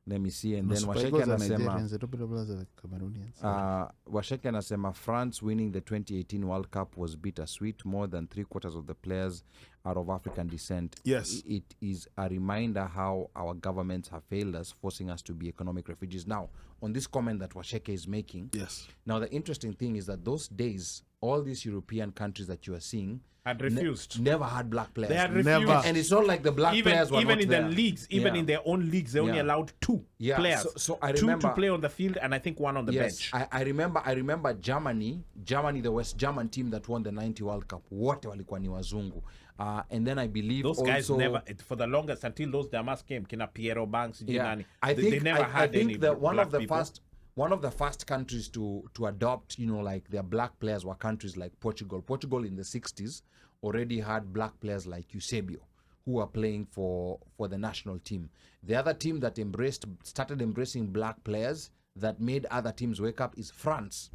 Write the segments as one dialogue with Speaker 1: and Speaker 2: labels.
Speaker 1: Let me see, and then Washeke anasema France winning the 2018 World Cup was bittersweet. More than 3/4 of the players are of African descent.
Speaker 2: Yes.
Speaker 1: It is a reminder how our governments have failed us, forcing us to be economic refugees. Now, on this comment that Washeke is making,
Speaker 2: yes.
Speaker 1: Now the interesting thing is that those days, all these European countries that you are seeing
Speaker 3: had refused.
Speaker 1: Never had black players.
Speaker 3: They had refused.
Speaker 2: Never.
Speaker 1: And it's not like the black players were
Speaker 3: even
Speaker 1: not
Speaker 3: in
Speaker 1: there.
Speaker 3: the leagues, even in their own leagues, they only allowed two players.
Speaker 1: So I
Speaker 3: two
Speaker 1: remember
Speaker 3: to play on the field, and I think one on the bench.
Speaker 1: I remember Germany, the West German team that won the 90 World Cup. Wote walikuwa ni wazungu. And then I believe
Speaker 3: those
Speaker 1: also,
Speaker 3: guys never, for the longest, until those Damas came, Kina Piero Banks, Ginani,
Speaker 1: they
Speaker 3: never had any
Speaker 1: that one
Speaker 3: black
Speaker 1: of the
Speaker 3: people.
Speaker 1: One of the first countries to adopt, like their black players were countries like Portugal. Portugal in the 60s already had black players like Eusebio, who are playing for the national team. The other team that started embracing black players that made other teams wake up is France.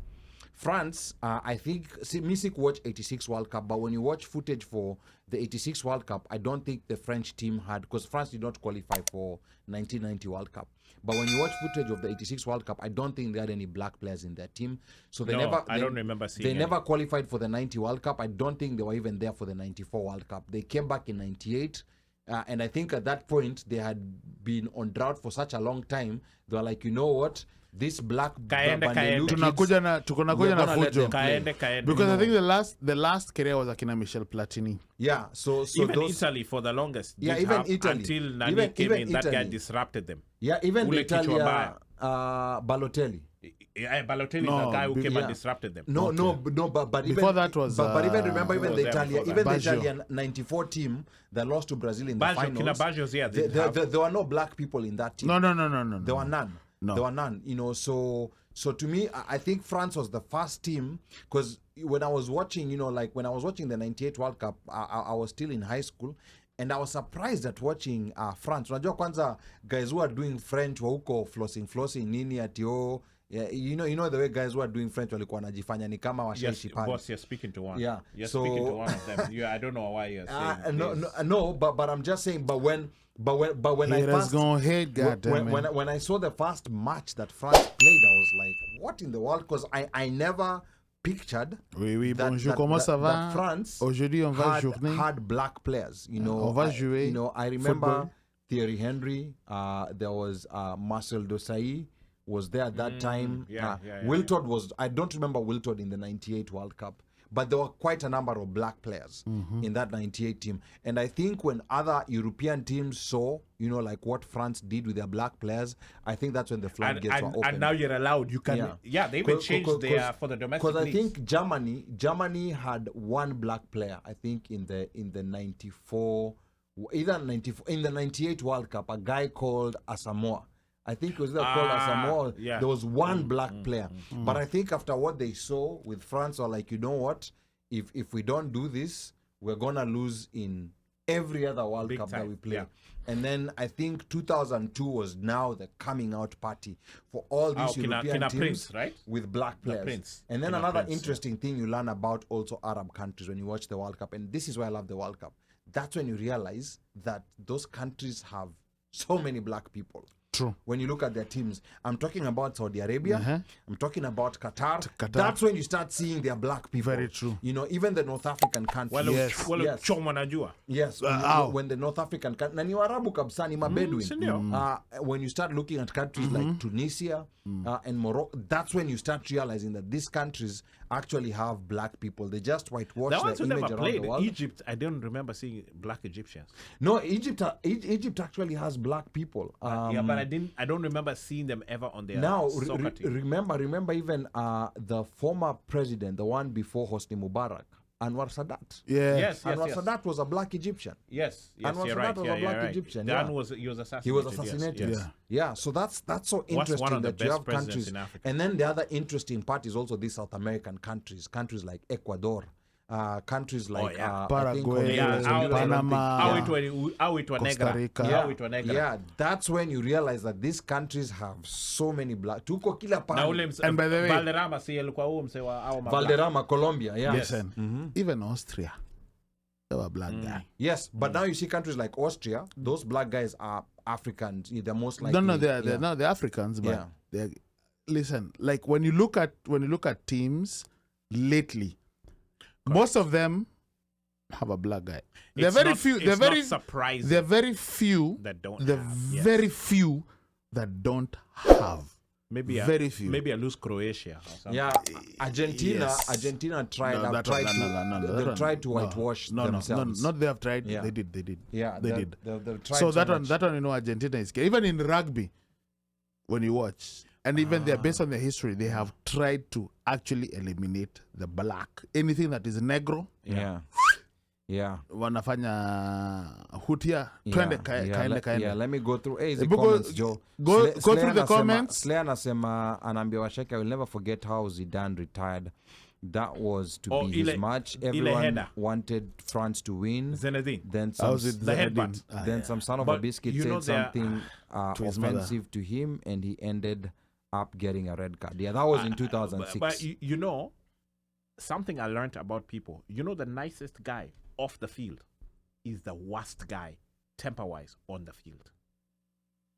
Speaker 1: France, I think, Misik watched 86 World Cup, but when you watch footage for the 86 World Cup, I don't think the French team had, because France did not qualify for 1990 World Cup. But when you watch footage of the 86 World Cup, I don't think they had any black players in their team. So I
Speaker 3: don't remember seeing
Speaker 1: They
Speaker 3: any.
Speaker 1: never qualified for the 90 World Cup. I don't think they were even there for the 94 World Cup. They came back in 98. And I think at that point, they had been on drought for such a long time. They were like, you know what? This black
Speaker 2: tunakuja na fujo. Because I think the last career was Akina Michel Platini.
Speaker 1: Yeah, so
Speaker 3: even Italy for the longest.
Speaker 1: Even Italy
Speaker 3: until Nani came in, that guy disrupted them.
Speaker 1: Yeah, even Italy, Balotelli.
Speaker 3: Balotelli is the guy who came and disrupted them.
Speaker 1: But even
Speaker 2: before that was.
Speaker 1: But even remember, even the
Speaker 2: Baggio.
Speaker 1: Italian '94 team that lost to Brazil in the finals. There were no black people in that team.
Speaker 2: No.
Speaker 1: There were none.
Speaker 2: No.
Speaker 1: There were none. So to me, I think France was the first team, because when I was watching, when I was watching the '98 World Cup, I was still in high school. And I was surprised at watching France. Unajua kwanza guys who are doing French wa huko flossing nini atio. Yeah, you know the way guys who are doing French walikuwa wanajifanya ni kama washaishi pale.
Speaker 3: Boss, you're speaking to one.
Speaker 1: Yeah.
Speaker 3: You're speaking to one of them. I don't know why you're saying
Speaker 1: no, but I'm just saying, but when when I saw the first match that France played, I was like, what in the world? Because I never pictured that France had black players.
Speaker 2: On va jouer.
Speaker 1: I remember Thierry Henry. There was Marcel Desailly was there at that time. Wiltord was. I don't remember Wiltord in the '98 World Cup, but there were quite a number of black players in that '98 team. And I think when other European teams saw, like what France did with their black players, I think that's when the floodgates were open.
Speaker 3: And now you're allowed. You can. Yeah, they even changed their for the domestic leagues.
Speaker 1: Because I think Germany had one black player. I think in the '94, either '94 in the '98 World Cup, a guy called Asamoah. I think it was called Asamoah. Yeah. There was one black player. But I think after what they saw with France, were like, you know what? If we don't do this, we're going to lose in every other World Cup that we play. Yeah. And then I think 2002 was now the coming out party for all these European teams
Speaker 3: Prince, right?
Speaker 1: with black players. And then another interesting thing you learn about also Arab countries when you watch the World Cup, and this is why I love the World Cup. That's when you realize that those countries have so many black people.
Speaker 2: True.
Speaker 1: When you look at their teams, I'm talking about Saudi Arabia, I'm talking about Qatar. That's when you start seeing their black people.
Speaker 2: Very true.
Speaker 1: Even the North African countries. Yes. When the North African countries, na ni Warabu kabisa, ni Mabedouin. When you start looking at countries like Tunisia and Morocco, that's when you start realizing that these countries actually have black people. They just whitewash the image around the world.
Speaker 3: Egypt, I don't remember seeing black Egyptians.
Speaker 1: No, Egypt actually has black people.
Speaker 3: But I don't remember seeing them ever on their soccer team.
Speaker 1: Remember even the former president, the one before Hosni Mubarak, Anwar Sadat.
Speaker 2: Yes.
Speaker 1: Anwar Sadat was a black Egyptian.
Speaker 3: Yes,
Speaker 1: Anwar Sadat was a black Egyptian.
Speaker 3: He was assassinated.
Speaker 1: He was assassinated. Yeah. So that's so interesting that you have countries. And then the other interesting part is also these South American countries like Ecuador. countries like
Speaker 2: Paraguay, Panama, Costa Rica.
Speaker 1: Yeah, that's when you realize that these countries have so many black. Tuko kila pahali.
Speaker 2: And by the way,
Speaker 1: Valderrama, Colombia. Yeah.
Speaker 2: Listen, even Austria, they were black guy.
Speaker 1: Yes, but now you see countries like Austria. Those black guys are Africans. They're most likely.
Speaker 2: No, they're Africans. But listen, like when you look at teams lately. Most of them have a black guy. There are very few. They're very surprising. There are very few
Speaker 3: that don't.
Speaker 2: Very few that don't have.
Speaker 3: Maybe
Speaker 2: very few.
Speaker 3: Maybe I lose Croatia. Or something.
Speaker 1: Yeah, Argentina.
Speaker 2: Yes.
Speaker 1: Argentina tried. They tried to whitewash themselves.
Speaker 2: Not they have tried. Yeah. They did.
Speaker 1: Yeah,
Speaker 2: they did.
Speaker 1: They've tried
Speaker 2: so that one, you know, Argentina is even in rugby. When you watch. And even they're based on their history, they have tried to actually eliminate the black. Anything that is negro.
Speaker 1: Yeah.
Speaker 2: Wanafanya hutia. Kaende.
Speaker 1: Let me go through the comments, Joe.
Speaker 2: Go through the comments.
Speaker 1: Slayer anasema anaambia washeke, I will never forget how Zidane retired. That was to be his match. Everyone wanted France to win.
Speaker 3: Zinedine.
Speaker 1: Then some,
Speaker 3: the headbutt.
Speaker 1: Then some son of a biscuit said something offensive to him, and he ended up getting a red card. Yeah, that was in 2006.
Speaker 3: But you know, something I learned about people. You know, the nicest guy off the field is the worst guy, temper-wise, on the field.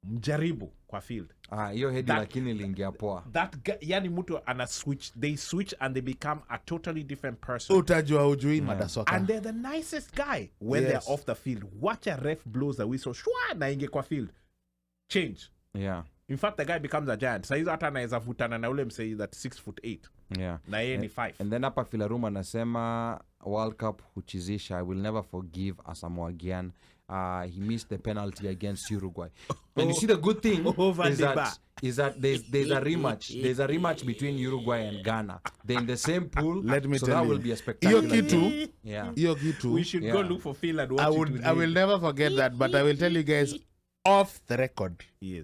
Speaker 3: Mjaribu kwa field.
Speaker 1: Hiyo hedi lakini lingia poa.
Speaker 3: That guy, yani mtu ana switch. They switch and they become a totally different person.
Speaker 2: Utajua hujui madasoka.
Speaker 3: And they're the nicest guy when they're off the field. Watch a ref blows the whistle. Shwa na inge kwa field. Change.
Speaker 1: Yeah.
Speaker 3: In fact, the guy becomes a giant. Saizo hata anaweza vutana na ule msei that 6'8".
Speaker 1: Yeah.
Speaker 3: Na yeye ni 5.
Speaker 1: And then hapa Filarum anasema World Cup huchizisha. I will never forgive Asamoah Gyan. He missed the penalty against Uruguay. And you see the good thing is that there's a rematch. There's a rematch between Uruguay and Ghana. They're in the same pool.
Speaker 2: Let me
Speaker 1: so
Speaker 2: tell
Speaker 1: that
Speaker 2: you.
Speaker 1: will be a spectacular
Speaker 2: game.
Speaker 3: We should go look for Phil and watch it.
Speaker 2: I will never forget that, but I will tell you guys off the record.
Speaker 3: Yes.